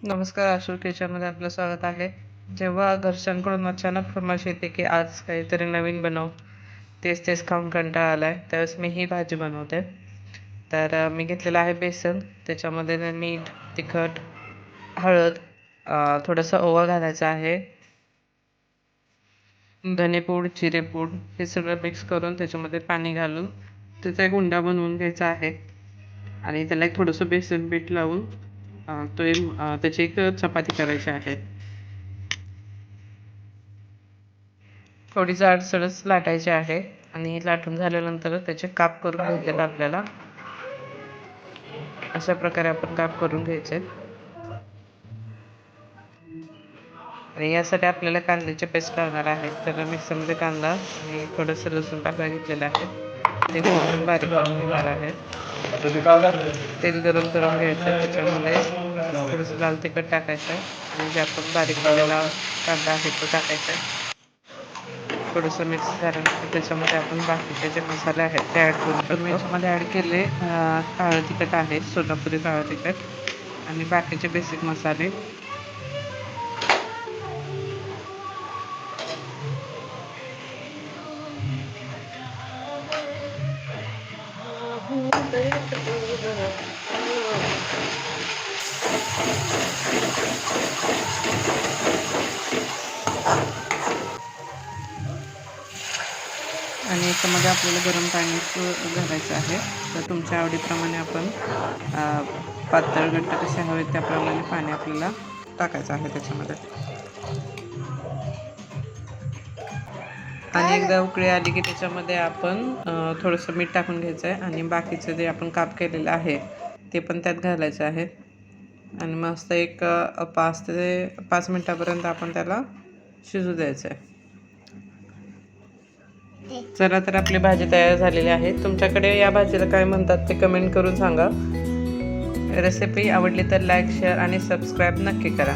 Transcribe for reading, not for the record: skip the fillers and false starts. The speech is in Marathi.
नमस्कार, आशू किचनमध्ये आपलं स्वागत आहे. जेव्हा घरच्यांकडून अचानक फर्माईश येते की आज काहीतरी नवीन बनव, तेच तेच खाऊन कंटाळा आला आहे, त्यावेळेस मी ही भाजी बनवते. तर मी घेतलेलं आहे बेसन, त्याच्यामध्ये मीठ, तिखट, हळद, थोडंसं ओवा घालायचा आहे, धनेपूड, जिरेपूड हे सगळं मिक्स करून त्याच्यामध्ये पाणी घालून त्याचा एक उंडा बनवून घ्यायचा आहे आणि त्याला एक थोडंसं बेसन पीठ लावून त्याची एक चपाती करायची आहे. थोडी जाडसरच लाटायची आहे आणि लाटून झाल्यानंतर त्याचे काप करून घ्यायचे आपल्याला. अशा प्रकारे आपण काप करून घ्यायचे आणि यासाठी आपल्याला कांद्याची पेस्ट लागणार आहे. तर मिक्सरमध्ये कांदा आणि थोडंसं लसूण टाका घेतलेलं आहे, ते बारीक करून घेणार आहे. तेल गरम करून घ्यायचं, त्याच्यामध्ये थोडंसं लाल तिखट टाकायचं आणि जे आपण बारीक केलेला कांदा आहे तो टाकायचा. थोडंसं मिक्स झाल्यानंतर त्याच्यामध्ये आपण बाकीचे जे मसाले आहेत ते ॲड करू शकतो. याच्यामध्ये ॲड केले काळं तिखट आहे, सोलापुरी काळं तिखट आणि बाकीचे बेसिक मसाले. आणि याच्यामध्ये आपल्याला गरम पाणी घालायचं आहे. तर तुमच्या आवडीप्रमाणे आपण पातळ घट्ट कसे हवे त्याप्रमाणे पाणी आपल्याला टाकायचं आहे त्याच्यामध्ये. आणि एकदा उकळी आली की त्याच्यामध्ये आपण थोडंसं मीठ टाकून घ्यायचं आहे आणि बाकीचं जे आपण काप केलेलं आहे ते पण त्यात घालायचं आहे आणि मस्त एक 5 ते 5 मिनटापर्यंत आपण त्याला शिजू द्यायचं आहे. चला, तर आपली भाजी तयार झालेली आहे. तुमच्याकडे या भाजीला काय म्हणतात ते कमेंट करून सांगा. रेसिपी आवडली तर लाईक, शेअर आणि सबस्क्राईब नक्की करा.